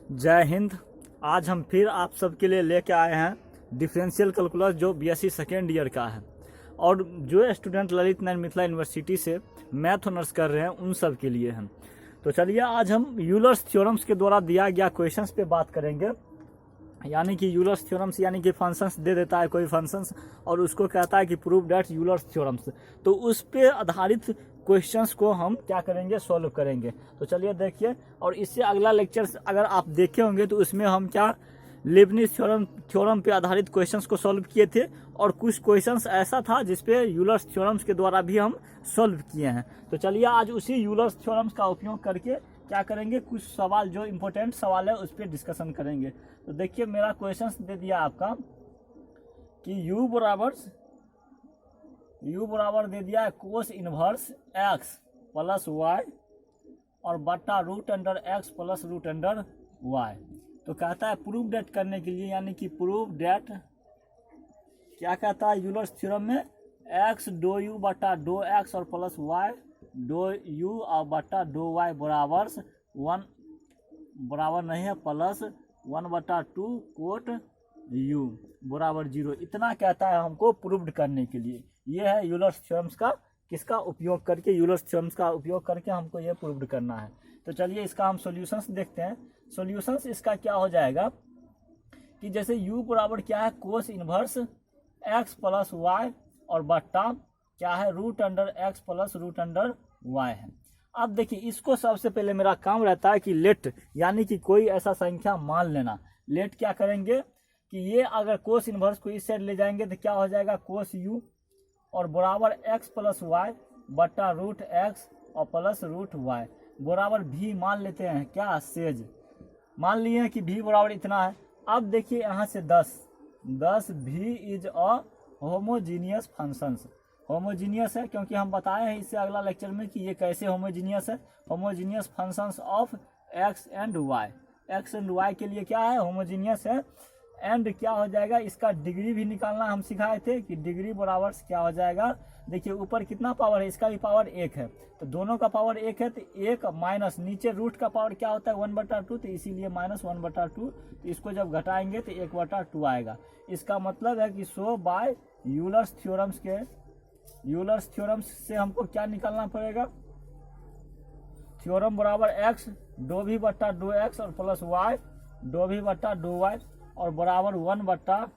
जय हिंद। आज हम फिर आप सबके लिए लेके आए हैं डिफरेंशियल कैलकुलस जो बीएससी सेकेंड ईयर का है। और जो स्टूडेंट ललित नारायण मिथिला यूनिवर्सिटी से मैथ ऑनर्स कर रहे हैं उन सब के लिए हैं। तो चलिए आज हम यूलर्स थ्योरम्स के द्वारा दिया गया क्वेश्चंस पे बात करेंगे। यानी कि यूलर्स थ्योरम्स यानी कि फंक्शंस दे देता है कोई फंक्शंस और उसको कहता है कि प्रूव दैट यूलर्स थ्योरम्स, तो उस पे आधारित क्वेश्चंस को हम क्या करेंगे, सॉल्व करेंगे। तो चलिए देखिए, और इससे अगला लेक्चर अगर आप देखे होंगे तो उसमें हम क्या लेबनिज थ्योरम पे आधारित क्वेश्चंस को सॉल्व किए थे, और कुछ क्वेश्चंस ऐसा था जिसपे यूलर्स थ्योरम्स के द्वारा भी हम सॉल्व किए हैं। तो चलिए आज उसी यूलर्स थ्योरम्स का उपयोग करके क्या करेंगे, कुछ सवाल जो इम्पोर्टेंट सवाल है उस पर डिस्कशन करेंगे। तो देखिए मेरा क्वेश्चन दे दिया आपका कि u बराबर दे दिया है cos inverse x plus y और बट्टा root under x plus root under y। तो कहता है प्रूव डेट करने के लिए, यानी कि प्रूव डेट क्या कहता है यूलर्स थ्योरम में, x डो u बट्टा डो x और प्लस y डो u और बट्टा डो y बराबर 1 बराबर नहीं है प्लस 1/2 कोट u बराबर 0। इतना कहता है हमको प्रूव्ड करने के लिए। ये है यूलर्स थ्योरम्स का किसका उपयोग करके, यूलर्स थ्योरम्स का उपयोग करके हमको ये प्रूव्ड करना है। तो चलिए इसका हम सॉल्यूशंस देखते हैं। सॉल्यूशंस इसका क्या हो जाएगा कि जैसे u बराबर क्या है cos inverse x plus y और बट्टा क्या है root under x plus root under y है। अब देखिए इसको सबसे पहले मेरा काम रहता है कि लेट यानी कि कोई ऐसा संख्या मान लेना। लेट क्या करेंगे कि ये अगर कोस इनवर्स को इस साइड ले जाएंगे तो क्या हो जाएगा कोस u और बराबर x प्लस वाई बट्टा रूट x और प्लस रूट y बराबर v मान लेते हैं। क्या सेज मान लिए हैं कि v बराबर इतना है। अब देखिए यहाँ से 10 v is a homogeneous functions. Homogeneous है क्योंकि हम बताए हैं इससे अगला लेक्चर में कि ये कैसे होमोजीनियस है। Homogeneous functions of x and y, x and y के लिए क्या है होमोजीनियस है। एंड क्या हो जाएगा, इसका डिग्री भी निकालना हम सिखाए थे कि डिग्री बराबर क्या हो जाएगा। देखिए ऊपर कितना पावर है, इसका भी पावर 1 है, तो दोनों का पावर 1 है, तो 1 माइनस नीचे रूट का पावर क्या होता है 1/2, तो इसीलिए माइनस 1/2। तो इसको जब घटाएंगे तो 1/2 आएगा। इसका मतलब है कि सो बाय यूलर्स थ्योरम्स से हमको क्या निकालना पड़ेगा, थ्योरम बराबर x डो भी बट्टा डो x और प्लस y डो भी बट्टा डो y और बराबर 1 बट्टा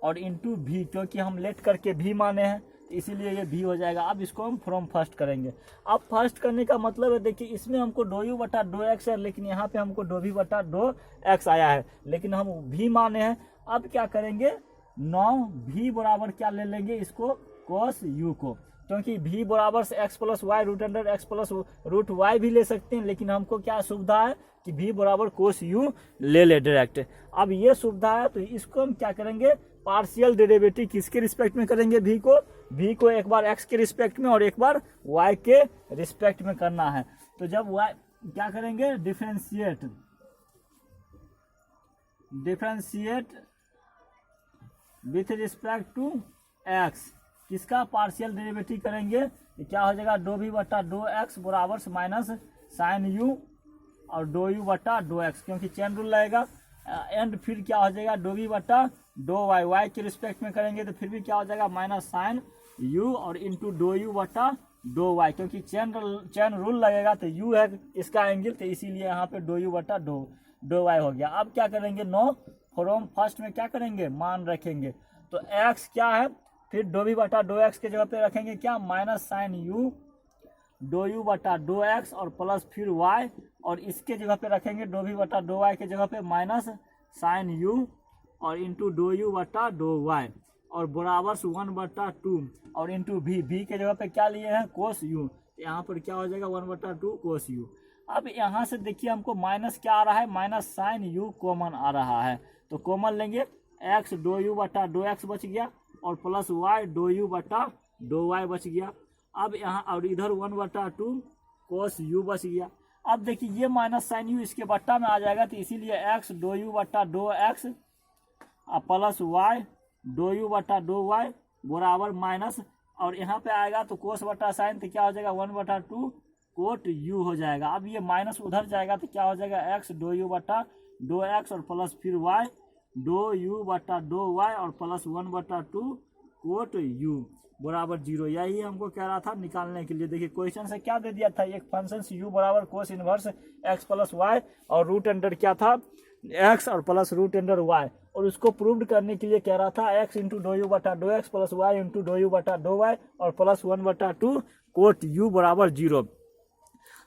और इंटू भी, क्योंकि हम लेट करके भी माने हैं तो इसीलिए ये भी हो जाएगा। अब इसको हम फ्रॉम फर्स्ट करेंगे। अब फर्स्ट करने का मतलब है, देखिए इसमें हमको डो यू बट्टा डो एक्स है, लेकिन यहाँ पे हमको डो भी बट्टा डो एक्स आया है, लेकिन हम भी माने हैं। अब क्या करेंगे, 9 भी बराबर क्या ले लेंगे इसको कोस यू को, क्योंकि v बराबर से x plus y root under x plus root y भी ले सकते हैं, लेकिन हमको क्या सुविधा है कि v बराबर कोस u ले ले डायरेक्ट। अब ये सुविधा है तो इसको हम क्या करेंगे, पार्शियल डेरिवेटिव किसके रिस्पेक्ट में करेंगे, v को एक बार x के रिस्पेक्ट में और एक बार y के रिस्पेक्ट में करना है। तो जब y क्या करेंगे, differentiate with respect to x, किसका पार्शियल डेरिवेटिव करेंगे, तो क्या हो जाएगा डो भी बट्टा डो एक्स बराबर माइनस साइन यू और डो यू बट्टा डो एक्स, क्योंकि चेन रूल लगेगा। एंड फिर क्या हो जाएगा डो भी बट्टा डो वाई, वाई के रिस्पेक्ट में करेंगे तो फिर भी क्या हो जाएगा माइनस साइन यू और इंटू डो यू बट्टा डो वाई, क्योंकि चेन रूल लगेगा तो यू है इसका एंगल, तो इसीलिए यहाँ पे डो यू बट्टा डो वाई हो गया। अब क्या करेंगे, नो फ्रॉम फर्स्ट में क्या करेंगे, मान रखेंगे। तो एक्स क्या है, फिर डो भी बटा डो एक्स के जगह पे रखेंगे क्या माइनस साइन यू डो यू बटा डो एक्स और प्लस फिर वाई, और इसके जगह पे रखेंगे डो भी बटा डो वाई के जगह पे माइनस साइन यू और इंटू डो यू बटा डो वाई और बराबर 1/2 और इंटू भी के जगह पे क्या लिए हैं कोस यू, यहाँ पर क्या हो जाएगा 1/2 कोस यू। अब यहाँ से देखिए हमको माइनस क्या आ रहा है, माइनस साइन यू कॉमन आ रहा है, तो कॉमन लेंगे एक्स डो यू बटा डो एक्स बच गया और प्लस वाई डो यू बटा डो वाई बच गया। अब यहाँ और इधर 1/2 कोस यू बच गया। अब देखिए ये माइनस साइन यू इसके बट्टा में आ जाएगा, तो इसीलिए एक्स डो यू बटा डो एक्स प्लस वाई डो यू बटा डो वाई बराबर माइनस, और यहाँ पे आएगा तो कोस बटा साइन, तो क्या हो जाएगा 1/2 कोट यू हो जाएगा। अब ये माइनस उधर जाएगा तो क्या हो जाएगा एक्स डो यू बटा दो एक्स और प्लस फिर वाई, दो यू बटा दो वाई और प्लस 1/2 कोट यू बराबर 0। यही हमको कह रहा था निकालने के लिए। देखिए क्वेश्चन से क्या दे दिया था, एक फंक्शन u बराबर cos inverse x plus y और रूट अंडर क्या था x और प्लस रूट अंडर y, और उसको प्रूव्ड करने के लिए कह रहा था x इंटू दो यू बटा दो एक्स प्लस वाई इंटू दो यू बटा दो वाई और प्लस 1/2 कोट u बराबर 0।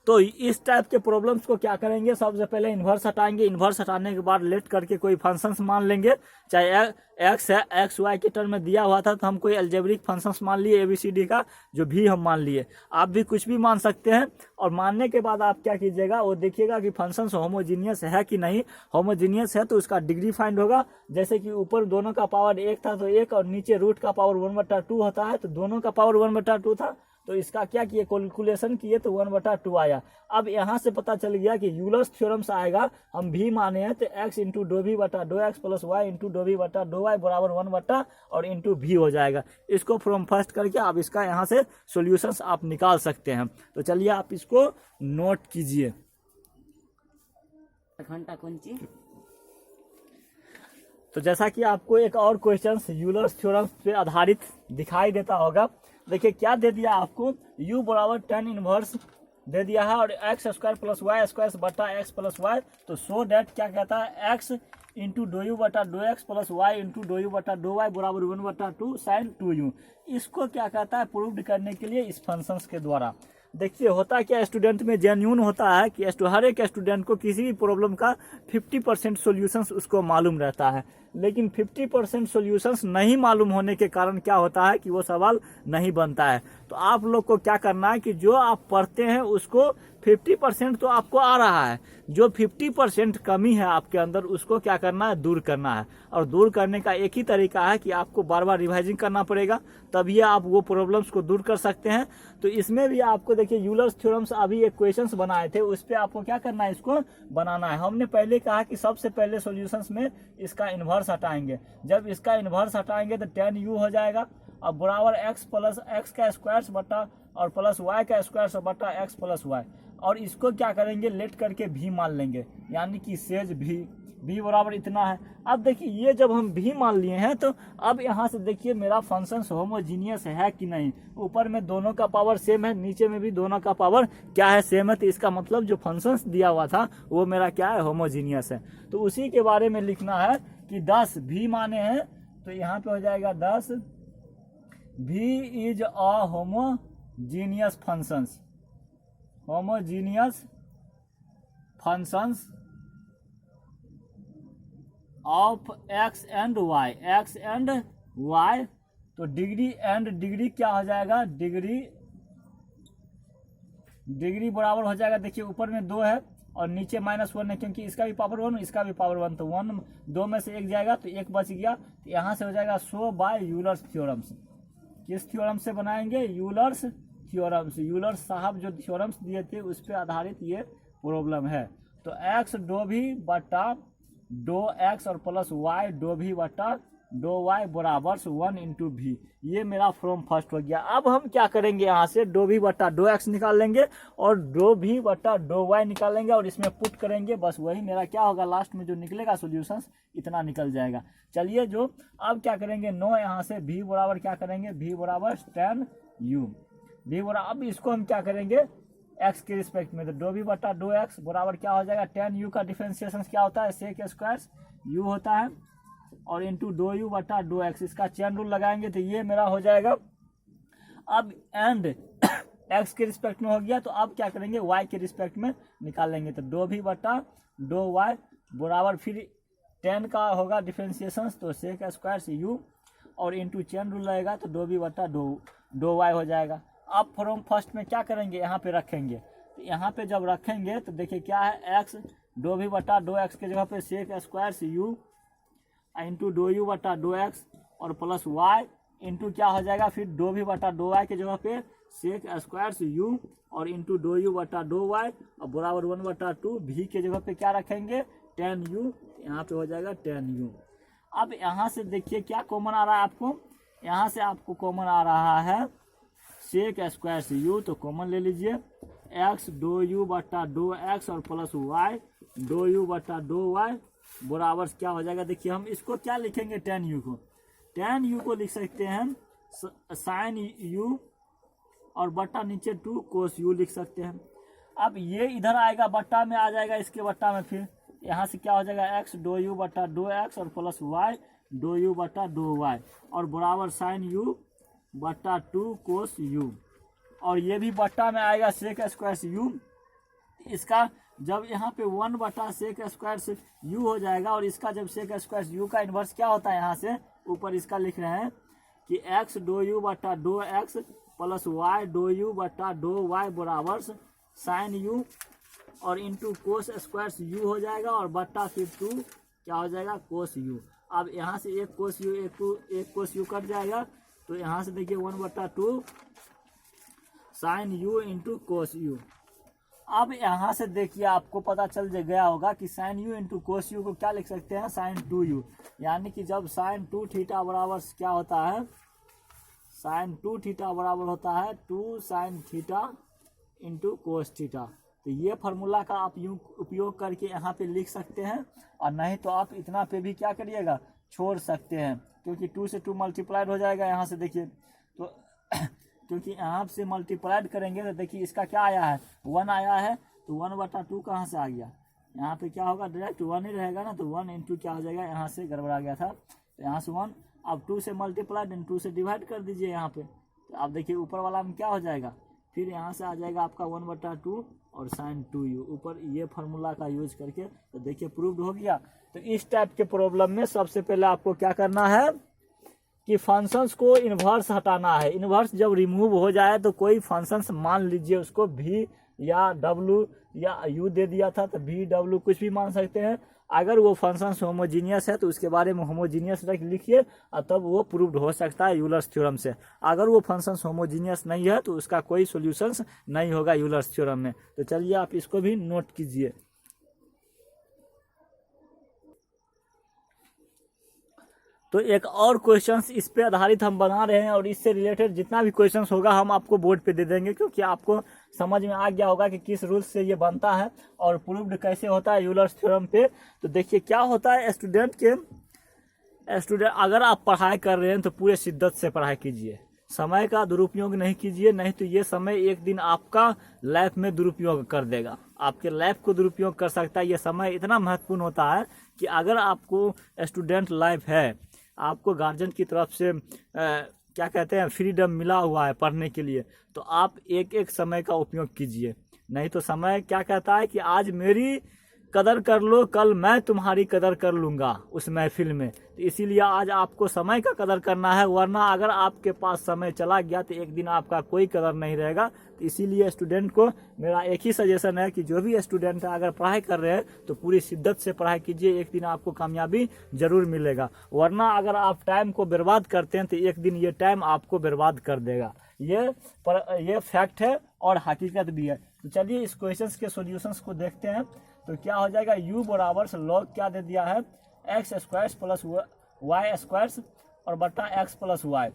तो इस टाइप के प्रॉब्लम्स को क्या करेंगे, सबसे पहले इन्वर्स हटाएंगे, इन्वर्स हटाने के बाद लेट करके कोई फंक्शंस मान लेंगे, चाहे एक्स है, एक्स वाई के टर्म में दिया हुआ था तो हम कोई अलजेब्रिक फंक्शंस मान लिए ABCD का, जो भी हम मान लिए, आप भी कुछ भी मान सकते हैं। और मानने के बाद आप क्या कीजिएगा, वो देखिएगा कि फंक्शंस होमोजीनियस है कि नहीं। होमोजीनियस है तो उसका डिग्री फाइंड होगा, जैसे कि ऊपर दोनों का पावर 1 था तो 1 और नीचे रूट का पावर 1/2 होता है, तो दोनों का पावर 1/2 था, तो इसका क्या किए कैलकुलेशन किए तो 1/2 आया। अब यहाँ से पता चल गया कि यूलर्स थ्योरम से आएगा, हम भी माने हैं तो x इंटू दो भी बटा दो एक्स प्लस वाई इंटू दो भी बटा दो वाई बराबर 1 और इंटू भी हो जाएगा। इसको फ्रॉम फर्स्ट करके आप इसका यहाँ से सॉल्यूशंस आप निकाल सकते हैं। तो चलिए आप इसको नोट कीजिए। तो जैसा कि आपको एक और क्वेश्चन यूलर्स थ्योरम पे आधारित दिखाई देता होगा, देखिए क्या दे दिया आपको, u बराबर tan इनवर्स दे दिया है और x square plus y square बटा एक्स प्लस वाई। तो सो डैट क्या कहता है, x इंटू दो यू बटा दो एक्स प्लस वाई इंटू दो यू बटा दो वाई बराबर 1/2 साइन 2u। इसको क्या कहता है, प्रूव्ड करने के लिए इस फंक्शंस के द्वारा। देखिए होता क्या स्टूडेंट में जेन्यून होता है कि हर एक स्टूडेंट को किसी भी प्रॉब्लम का 50% सॉल्यूशंस उसको मालूम रहता है, लेकिन 50% सॉल्यूशंस नहीं मालूम होने के कारण क्या होता है कि वो सवाल नहीं बनता है। तो आप लोग को क्या करना है कि जो आप पढ़ते हैं उसको 50% तो आपको आ रहा है, जो 50% कमी है आपके अंदर उसको क्या करना है, दूर करना है। और दूर करने का एक ही तरीका है कि आपको बार बार रिवाइजिंग करना पड़ेगा, तभी आप वो प्रॉब्लम्स को दूर कर सकते हैं। तो इसमें भी आपको देखिए यूलर्स थ्योरम्स अभी एक क्वेश्चंस बनाए थे, उस पर आपको क्या करना है, इसको बनाना है। हमने पहले कहा कि सबसे पहले सॉल्यूशंस में इसका इन्वर्स हटाएंगे, जब इसका इन्वर्स हटाएंगे तो tan u हो जाएगा, अब बराबर x प्लस एक्स का स्क्वायर बटा और प्लस वाई का स्क्वायर बटा एक्स प्लस वाई, और इसको क्या करेंगे, लेट करके भी मान लेंगे, यानी कि सेज भी बराबर इतना है। अब देखिए ये जब हम भी मान लिए हैं तो अब यहाँ से देखिए मेरा फंक्शन होमोजीनियस है कि नहीं। ऊपर में दोनों का पावर सेम है, नीचे में भी दोनों का पावर क्या है, सेम है, तो इसका मतलब जो फंक्शंस दिया हुआ था वो मेरा क्या है, होमोजीनियस है। तो उसी के बारे में लिखना है कि 10 भी माने हैं, तो यहाँ पे हो जाएगा 10 v is a homogeneous functions, homogeneous functions of x and y। तो डिग्री क्या हो जाएगा, डिग्री बराबर हो जाएगा, देखिए ऊपर में 2 है और नीचे -1 है, क्योंकि इसका भी पावर 1 इसका भी पावर 1, तो 1 2 में से 1 जाएगा तो 1 बच गया। तो यहाँ से हो जाएगा सो बाय यूलर्स थ्योरम्स। किस थ्योरम से बनाएंगे, यूलर्स थ्योरम्स। यूलर्स साहब जो थ्योरम्स दिए थे उस पर आधारित ये प्रॉब्लम है। तो x दो भी बटा दो एक्स और प्लस वाई दो भी बटा दो वाई बराबर 1 इंटू भी, ये मेरा फ्रॉम फर्स्ट हो गया। अब हम क्या करेंगे, यहाँ से दो भी बटा दो एक्स निकाल लेंगे और दो भी बटा दो वाई निकाल लेंगे और इसमें पुट करेंगे, बस वही मेरा क्या होगा, लास्ट में जो निकलेगा सोल्यूशन इतना निकल जाएगा। चलिए जो अब क्या करेंगे, 9 यहाँ से भी बराबर क्या करेंगे, भी बराबर tan u, भी बराबर, अब इसको हम क्या करेंगे x के रिस्पेक्ट में, तो दो भी बटा दो एक्स बराबर क्या हो जाएगा, tan u का डिफरेंशिएशन क्या होता है, सेक स्क्वायर u होता है और इंटू दो यू बटा दो एक्स, इसका चेन रूल लगाएंगे तो ये मेरा हो जाएगा। अब एंड x के रिस्पेक्ट में हो गया, तो अब क्या करेंगे y के रिस्पेक्ट में निकालेंगे, तो दो भी बटा दो वाई बराबर फिर 10 का होगा डिफरेंशिएशन, तो सेक स्क्वायर से u और इंटू चेन रूल लगेगा तो दो भी बटा दो वाई हो जाएगा। अब फ्रॉम फर्स्ट में क्या करेंगे, यहाँ पे रखेंगे, तो यहाँ पे जब रखेंगे तो देखिए क्या है, x दो भी बटा दो एक्स के जगह पे सेक स्क्वायर से u इंटू दो यू बटा दो एक्स और प्लस वाई इंटू क्या हो जाएगा, फिर दो भी बटा दो वाई के जगह पे सेक स्क्वायर से u और इंटू दो यू बटा दो वाई और बराबर 1/2 भी के जगह पे क्या रखेंगे tan u, यहाँ पे हो जाएगा tan u। अब यहाँ से देखिए क्या कॉमन आ रहा है आपको, यहाँ से आपको कॉमन आ रहा है सेक स्क्वायर से u, तो कॉमन ले लीजिए, एक्स डो यू बट्टा डो एक्स और प्लस वाई डो यू बट्टा डो वाई बराबर क्या हो जाएगा। देखिए हम इसको क्या लिखेंगे, टेन यू को, टेन यू को लिख सकते हैं हम साइन यू और बट्टा नीचे 2 कोस यू लिख सकते हैं। अब ये इधर आएगा बट्टा में आ जाएगा, इसके बट्टा में फिर यहाँ से क्या हो जाएगा एक्स डो यू बट्टा डो एक्स और प्लस वाई डो यू बट्टा डो वाई और बराबर साइन यू बट्टा 2 कोस यू और ये भी बट्टा में आएगा सेक स्क्वायर यू। इसका जब यहाँ पे 1 बटा सेक स्क्वायर से यू हो जाएगा और इसका जब सेक स्क्वायर यू का इन्वर्स क्या होता है, यहाँ से ऊपर इसका लिख रहे हैं कि एक्स डो यू बट्टा डो एक्स प्लस वाई डो यू बट्टा डो वाई बराबर साइन यू और इंटू कोस स्क्वायर यू हो जाएगा और बट्टा फिर 2 क्या हो जाएगा कोस यू। अब यहाँ से एक कोस यू एक कोस यू कट जाएगा तो यहाँ से देखिए 1/2 sine u into cos u. अब यहाँ से देखिए आपको पता चल गया होगा कि sine u into cos u को क्या लिख सकते हैं, साइन 2u, यानी कि जब साइन 2 थीटा बराबर क्या होता है, साइन 2 थीटा बराबर होता है 2 sine theta into cos theta. तो ये फार्मूला का आप यूँ उपयोग करके यहाँ पे लिख सकते हैं और नहीं तो आप इतना पे भी क्या करिएगा, छोड़ सकते हैं, क्योंकि 2 से 2 मल्टीप्लाइड हो जाएगा यहाँ से देखिए तो क्योंकि यहाँ से मल्टीप्लाइड करेंगे तो देखिए इसका क्या आया है 1 आया है तो 1/2 कहाँ से आ गया, यहाँ पे क्या होगा डायरेक्ट 1 ही रहेगा ना, तो 1 इंटू क्या हो जाएगा, यहाँ से गड़बड़ा गया था तो यहाँ से 1, अब 2 से मल्टीप्लाइड एंड 2 से डिवाइड कर दीजिए यहाँ पे, तो आप देखिए ऊपर वाला में क्या हो जाएगा, फिर यहाँ से आ जाएगा आपका 1/2 और साइन 2u ऊपर, ये फार्मूला का यूज करके तो देखिए प्रूव्ड हो गया। तो इस टाइप के प्रॉब्लम में सबसे पहले आपको क्या करना है कि फंक्शंस को इन्वर्स हटाना है। इन्वर्स जब रिमूव हो जाए तो कोई फंक्शंस मान लीजिए उसको v या w या u दे दिया था तो v w कुछ भी मान सकते हैं। अगर वो फंक्शंस होमोजीनियस है तो उसके बारे में होमोजीनियस लिखिए और तब वो प्रूव्ड हो सकता है यूलर्स थ्योरम से। अगर वो फंक्शंस होमोजीनियस नहीं है तो उसका कोई सॉल्यूशंस नहीं होगा यूलर्स थ्योरम में। तो चलिए आप इसको भी नोट कीजिए। तो एक और क्वेश्चंस इस पे आधारित हम बना रहे हैं और इससे रिलेटेड जितना भी क्वेश्चंस होगा हम आपको बोर्ड पे दे देंगे, क्योंकि आपको समझ में आ गया होगा कि किस रूल से ये बनता है और प्रूव्ड कैसे होता है यूलर्स थ्योरम पे। तो देखिए क्या होता है, स्टूडेंट अगर आप पढ़ाई कर रहे हैं तो पूरे शिद्दत से पढ़ाई कीजिए, समय का दुरुपयोग नहीं कीजिए, नहीं तो ये समय एक दिन आपका लाइफ में दुरुपयोग कर देगा, आपके लाइफ को दुरुपयोग कर सकता है। ये समय इतना महत्वपूर्ण होता है कि अगर आपको स्टूडेंट लाइफ है, आपको गार्जियन की तरफ से क्या कहते हैं फ्रीडम मिला हुआ है पढ़ने के लिए, तो आप एक एक समय का उपयोग कीजिए। नहीं तो समय क्या कहता है कि आज मेरी कदर कर लो, कल मैं तुम्हारी कदर कर लूँगा उस महफिल में। तो इसीलिए आज आपको समय का कदर करना है, वरना अगर आपके पास समय चला गया तो एक दिन आपका कोई कदर नहीं रहेगा। तो इसीलिए स्टूडेंट को मेरा एक ही सजेशन है कि जो भी स्टूडेंट है अगर पढ़ाई कर रहे हैं तो पूरी शिद्दत से पढ़ाई कीजिए, एक दिन आपको कामयाबी जरूर मिलेगा। वरना अगर आप टाइम को बर्बाद करते हैं तो एक दिन ये टाइम आपको बर्बाद कर देगा। ये फैक्ट है और हकीकत भी है। तो चलिए इस क्वेश्चन के सॉल्यूशंस को देखते हैं। तो क्या हो जाएगा, u बराबर लॉग क्या दे दिया है, x square plus y square और बट्टा एक्स प्लस वाई।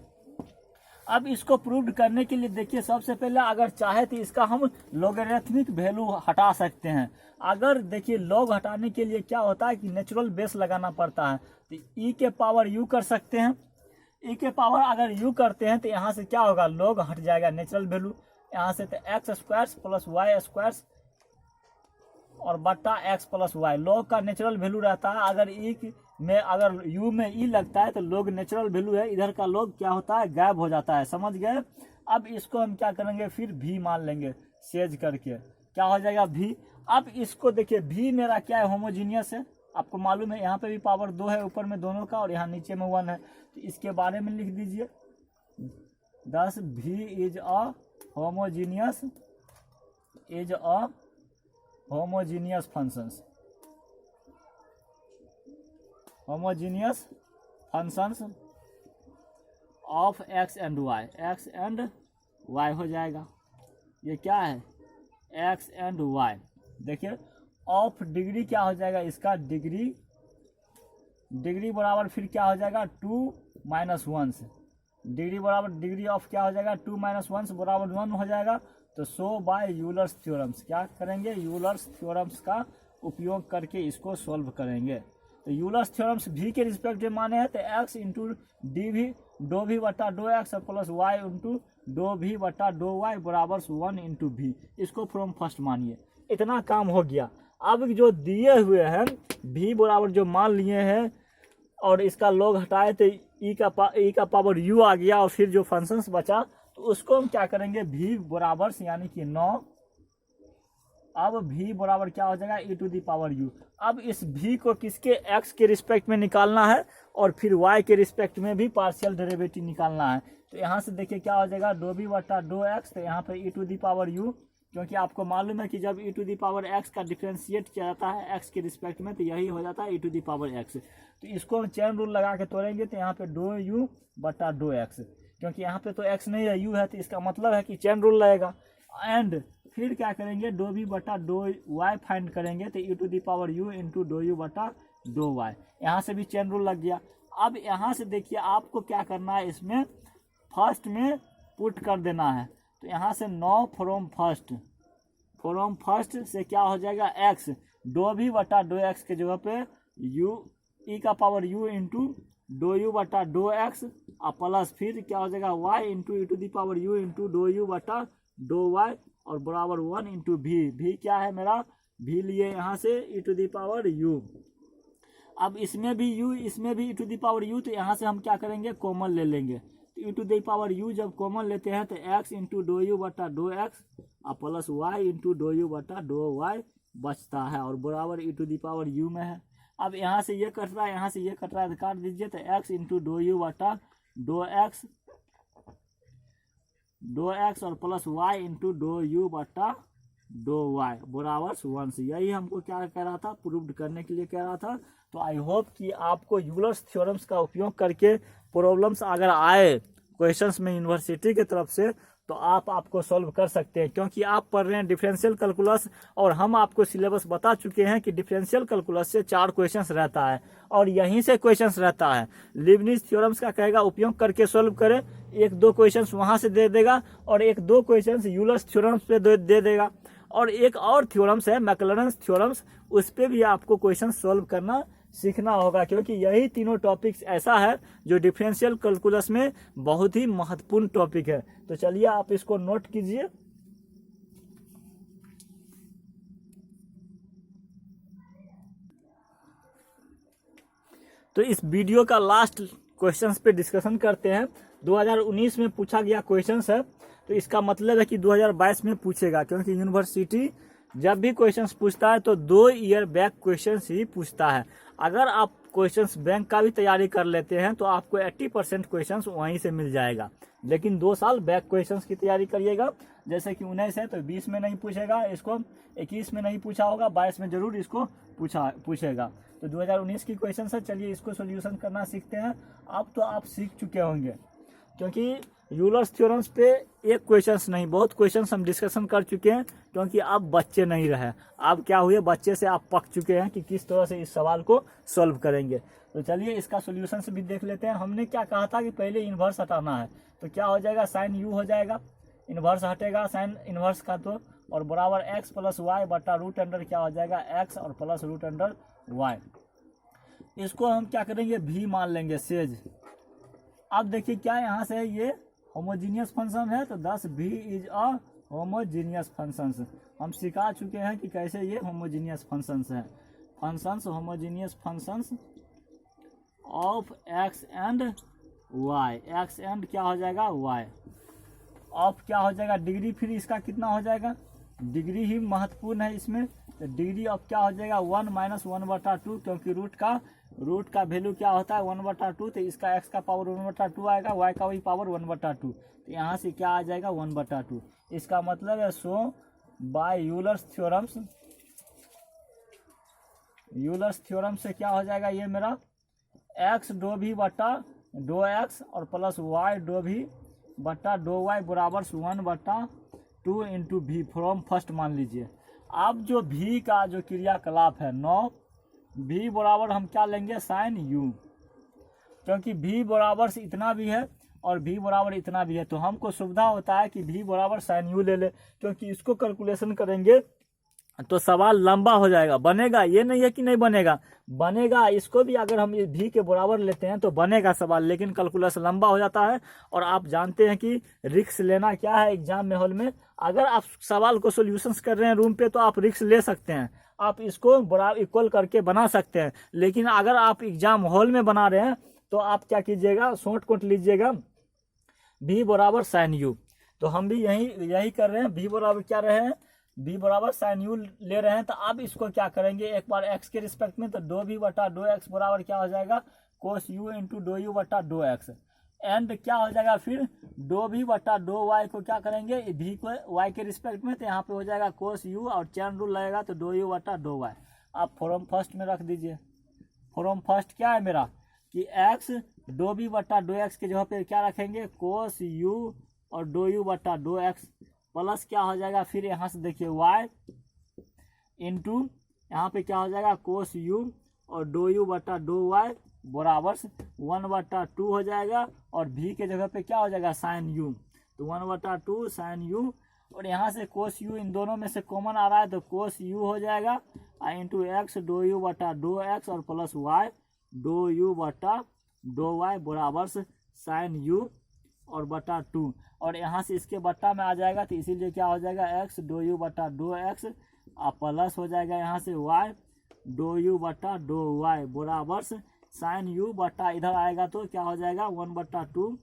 अब इसको प्रूव करने के लिए देखिए सबसे पहले अगर चाहे तो इसका हम लॉगरिथमिक वैल्यू हटा सकते हैं। अगर देखिए लॉग हटाने के लिए क्या होता है कि नेचुरल बेस लगाना पड़ता है, तो e के पावर u कर सकते हैं। e के पावर अगर u करते हैं तो यहाँ से क्या होगा, लॉग हट जाएगा नेचुरल वैल्यू, यहाँ से तो x square plus y square और बट्टा एक्स प्लस वाई लॉग का नेचुरल वैल्यू रहता है। अगर ई में अगर यू में ई लगता है तो लॉग नेचुरल वैल्यू है, इधर का लॉग क्या होता है गायब हो जाता है, समझ गए। अब इसको हम क्या करेंगे, फिर भी मान लेंगे सेज करके, क्या हो जाएगा भी। अब इसको देखिए भी मेरा क्या है, होमोजीनियस है, आपको मालूम है यहाँ पे भी पावर 2 है ऊपर में दोनों का और यहाँ नीचे में 1 है। तो इसके बारे में लिख दीजिए 10 v is a homogeneous functions of x and y हो जाएगा। ये क्या है, एक्स एंड वाई। देखिए ऑफ डिग्री क्या हो जाएगा, इसका डिग्री बराबर फिर क्या हो जाएगा 2 - 1 से, डिग्री बराबर डिग्री ऑफ क्या हो जाएगा 2 - 1 बराबर 1 हो जाएगा। तो सो बाय यूलर्स थ्योरम्स, क्या करेंगे, यूलर्स थ्योरम्स का उपयोग करके इसको सॉल्व करेंगे। तो यूलर्स थ्योरम्स भी के रिस्पेक्ट में माने हैं तो एक्स इंटू डी भी डो भी बटा डो एक्स प्लस वाई इंटू डो भी बटा डो वाई बराबर 1 इंटू भी, इसको फ्रॉम फर्स्ट मानिए। इतना काम हो गया। अब जो दिए हुए हैं भी बराबर जो मान लिए हैं और इसका लॉग हटाए तो ई का पावर यू आ गया और फिर जो फंक्शंस बचा तो उसको हम क्या करेंगे, भी बराबर यानी कि 9। अब भी बराबर क्या हो जाएगा, ई टू दी पावर यू। अब इस भी को किसके, एक्स के रिस्पेक्ट में निकालना है और फिर वाई के रिस्पेक्ट में भी पार्शियल डेरिवेटिव निकालना है। तो यहाँ से देखिए क्या हो जाएगा, डो बी बटा डो एक्स, तो यहाँ पे ई टू दी पावर यू, क्योंकि आपको मालूम है कि जब ई टू दी पावर एक्स का डिफ्रेंशिएट किया जाता है एक्स के रिस्पेक्ट में तो यही हो जाता है ई टू दी पावर एक्स। तो इसको हम चेन रूल लगा के तोड़ेंगे तो यहाँ पे डो यू बटा डो एक्स, क्योंकि यहाँ पे तो एक्स नहीं है यू है, तो इसका मतलब है कि चेन रूल लगेगा। एंड फिर क्या करेंगे, डो बी बटा डो वाई फाइंड करेंगे तो ई to the power you into डो यू बटा डो वाई, यहाँ से भी चेन रूल लग गया। अब यहाँ से देखिए आपको क्या करना है, इसमें फर्स्ट में पुट कर देना है। तो यहाँ से 9 फ्रॉम फर्स्ट से क्या हो जाएगा, एक्स डो भी बटा डो एक्स के जगह पे यू ई का पावर यू इंटू डो यू बटा डो एक्स और प्लस फिर क्या हो जाएगा y into e to the power you into डो यू बटा डो वाई और बराबर 1 इंटू भी क्या है मेरा, भी लिए यहाँ से ई टू दी पावर यू। अब इसमें भी यू इसमें भी ई टू दी पावर यू, तो यहाँ से हम क्या करेंगे, कॉमन ले लेंगे। तो ई टू दी पावर यू जब कॉमन लेते हैं तो एक्स इंटू डो यू बटा डो एक्स और प्लस वाई इंटू डो यू बटा डो वाई बचता है और बराबर e to the power u में है। अब यहाँ से ये कट रहा है, यहाँ से ये कट रहा है तो काट दीजिए। तो एक्स इंटू डो यू बटा डो एक्स और प्लस वाई इंटू डो यू बटा डो वाई बराबर 1 से, यही हमको क्या कह रहा था, प्रूव्ड करने के लिए कह रहा था। तो आई होप कि आपको यूलर्स थ्योरम्स का उपयोग करके प्रॉब्लम्स अगर आए क्वेश्चंस में यूनिवर्सिटी की तरफ से तो आपको सॉल्व कर सकते हैं, क्योंकि आप पढ़ रहे हैं डिफरेंशियल कैलकुलस और हम आपको सिलेबस बता चुके हैं कि डिफरेंशियल कैलकुलस से 4 क्वेश्चंस रहता है और यहीं से क्वेश्चंस रहता है। लीबनिज थ्योरम्स का कहेगा उपयोग करके सॉल्व करें, 1-2 क्वेश्चंस वहां से दे देगा और 1-2 क्वेश्चंस यूलर्स थ्योरम्स पे दे देगा और एक और थ्योरम्स है मैक्लॉरेंस थ्योरम्स, उस पर भी आपको क्वेश्चन सॉल्व करना सीखना होगा, क्योंकि यही तीनों टॉपिक्स ऐसा है जो डिफरेंशियल कैलकुलस में बहुत ही महत्वपूर्ण टॉपिक है। तो चलिए आप इसको नोट कीजिए। तो इस वीडियो का लास्ट क्वेश्चंस पे डिस्कशन करते हैं। 2019 में पूछा गया क्वेश्चंस है, तो इसका मतलब है कि 2022 में पूछेगा, क्योंकि यूनिवर्सिटी जब भी क्वेश्चंस पूछता है तो 2 ईयर बैक क्वेश्चंस ही पूछता है। अगर आप क्वेश्चंस बैंक का भी तैयारी कर लेते हैं तो आपको 80% क्वेश्चंस वहीं से मिल जाएगा, लेकिन 2 साल बैक क्वेश्चंस की तैयारी करिएगा। जैसे कि 19 है तो 20 में नहीं पूछेगा इसको, 21 में नहीं पूछा होगा, 22 में जरूर इसको पूछेगा। तो 2019 की क्वेश्चन है, चलिए इसको सोल्यूशन करना सीखते हैं। अब तो आप सीख चुके होंगे, क्योंकि यूलर्स थ्योरम्स पे एक क्वेश्चंस नहीं बहुत क्वेश्चंस हम डिस्कशन कर चुके हैं, क्योंकि आप बच्चे नहीं रहे, आप क्या हुए, बच्चे से आप पक चुके हैं कि किस तरह से इस सवाल को सॉल्व करेंगे। तो चलिए इसका सोल्यूशन से भी देख लेते हैं। हमने क्या कहा था कि पहले इन्वर्स हटाना है, तो क्या हो जाएगा, साइन यू हो जाएगा, इन्वर्स हटेगा साइन इन्वर्स का तो, और बराबर एक्स प्लस वाई बटा रूट अंडर क्या हो जाएगा, एक्स और प्लस रूट अंडर वाई। इसको हम क्या करेंगे, भी मान लेंगे सेज। अब देखिए क्या यहाँ से ये होमोजीनियस फंक्शन है, तो 10 v is a homogeneous functions. हम सिखा चुके हैं कि कैसे ये होमोजीनियस फंक्शंस है। Functions homogeneous functions of x and y, x and क्या हो जाएगा वाई, ऑफ क्या हो जाएगा डिग्री, फिर इसका कितना हो जाएगा, डिग्री ही महत्वपूर्ण है इसमें। तो डिग्री ऑफ क्या हो जाएगा 1 माइनस 1/2, क्योंकि रूट का वैल्यू क्या होता है 1/2, तो इसका x का पावर 1/2 आएगा, y का वही पावर 1/2, तो यहाँ से क्या आ जाएगा 1/2। इसका मतलब है सो बाय यूलर्स थ्योरम से क्या हो जाएगा, ये मेरा x डो भी बटा डो x और प्लस y डो भी बटा डो y बराबर 1/2 इंटू भी फ्रॉम फर्स्ट मान लीजिए। अब जो भी का जो क्रियाकलाप है 9 भी बराबर हम क्या लेंगे साइन यू, क्योंकि भी बराबर से इतना भी है और v बराबर इतना भी है, तो हमको सुविधा होता है कि v बराबर साइन यू ले ले, क्योंकि इसको कैलकुलेशन करेंगे तो सवाल लंबा हो जाएगा। बनेगा, ये नहीं है कि नहीं बनेगा, बनेगा। इसको भी अगर हम v के बराबर लेते हैं तो बनेगा सवाल, लेकिन कैलकुलस लंबा हो जाता है। और आप जानते हैं कि रिस्क लेना क्या है एग्जाम में, हॉल में अगर आप सवाल को सोल्यूशंस कर रहे हैं रूम पे तो आप रिस्क ले सकते हैं, आप इसको बराबर इक्वल करके बना सकते हैं। लेकिन अगर आप एग्जाम हॉल में बना रहे हैं तो आप क्या कीजिएगा, शॉर्ट कट लीजिएगा v बराबर साइन यू। तो हम भी यही कर रहे हैं, v बराबर क्या रहे हैं, v बराबर साइन यू ले रहे हैं। तो अब इसको क्या करेंगे, एक बार x के रिस्पेक्ट में, तो दो v बटा दो एक्स बराबर क्या हो जाएगा, कोस यू इंटू दो यू बटा दो एक्स। एंड क्या हो जाएगा फिर, दो v बटा दो y को क्या करेंगे, v को y के रिस्पेक्ट में, तो यहाँ पे हो जाएगा कोस u और चैन रूल लगेगा तो दो u बटा दो y। आप फॉर्म फर्स्ट में रख दीजिए। फॉर्म फर्स्ट क्या है मेरा कि x दो v बटा दो एक्स के जगह पे क्या रखेंगे, कोस u और दो u बटा दो एक्स प्लस क्या हो जाएगा, फिर यहाँ से देखिए y इंटू यहाँ पे क्या हो जाएगा, कोस u और दो u बटा दो y बराबर 1/2 हो जाएगा। और v के जगह पे क्या हो जाएगा, साइन u, तो 1/2 साइन u। और यहाँ से कोस u इन दोनों में से कॉमन आ रहा है तो कोस u हो जाएगा इंटू एक्स दो u बटा दो एक्स और प्लस y दो u बटा दो y बराबर साइन u और बटा 2। और यहाँ से इसके बट्टा में आ जाएगा तो इसीलिए क्या हो जाएगा, x दो u बटा दो एक्स और प्लस हो जाएगा यहाँ से y दो u बटा दो y बराबर साइन u बटा इधर आएगा तो क्या हो जाएगा 1/2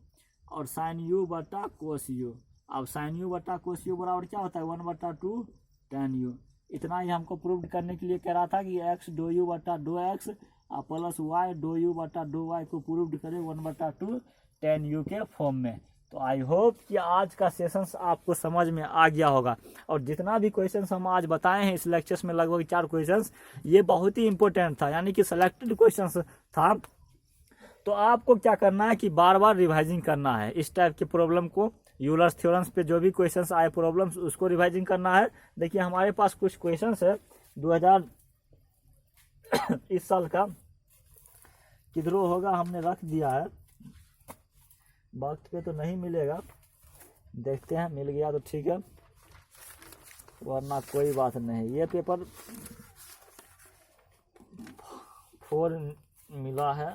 और साइन u बटा कोस u। अब साइन u बटा कोस u बराबर क्या होता है 1/2 tan u। इतना ही हमको प्रूव करने के लिए कह रहा था कि x दो u बटा दो एक्स और प्लस y दो u बटा दो y को प्रूव करें 1/2 tan u के फॉर्म में। तो आई होप कि आज का सेशंस आपको समझ में आ गया होगा। और जितना भी क्वेश्चंस हम आज बताए हैं इस लेक्चर्स में, लगभग 4 क्वेश्चंस, ये बहुत ही इंपॉर्टेंट था, यानी कि सिलेक्टेड क्वेश्चंस था। तो आपको क्या करना है कि बार बार रिवाइजिंग करना है इस टाइप के प्रॉब्लम को। यूलर्स थ्योरम्स पे जो भी क्वेश्चंस आए प्रॉब्लम्स, उसको रिवाइजिंग करना है। देखिए हमारे पास कुछ क्वेश्चंस है 2000 इस साल का, किधरों होगा हमने रख दिया है, वक्त पे तो नहीं मिलेगा, देखते हैं मिल गया तो ठीक है, वरना कोई बात नहीं। ये पेपर 4 मिला है,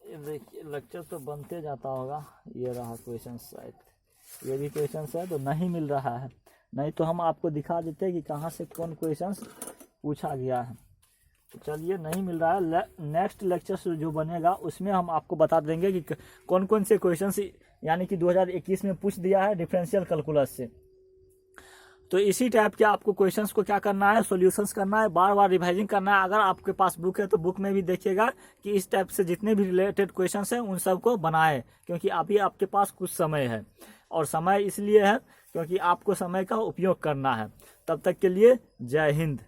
ये देखिए लेक्चर तो बनते जाता होगा। ये रहा क्वेश्चन, शायद ये भी क्वेश्चन है तो नहीं मिल रहा है, नहीं तो हम आपको दिखा देते हैं कि कहाँ से कौन क्वेश्चन पूछा गया है। तो चलिए नहीं मिल रहा है, नेक्स्ट लेक्चर जो बनेगा उसमें हम आपको बता देंगे कि कौन कौन से क्वेश्चंस यानी कि 2021 में पूछ दिया है डिफरेंशियल कैलकुलस से। तो इसी टाइप के आपको क्वेश्चंस को क्या करना है, सॉल्यूशंस करना है, बार बार रिवाइजिंग करना है। अगर आपके पास बुक है तो बुक में भी देखिएगा कि इस टाइप से जितने भी रिलेटेड क्वेश्चंस हैं उन सबको बनाए, क्योंकि अभी आपके पास कुछ समय है। और समय इसलिए है क्योंकि आपको समय का उपयोग करना है। तब तक के लिए जय हिंद।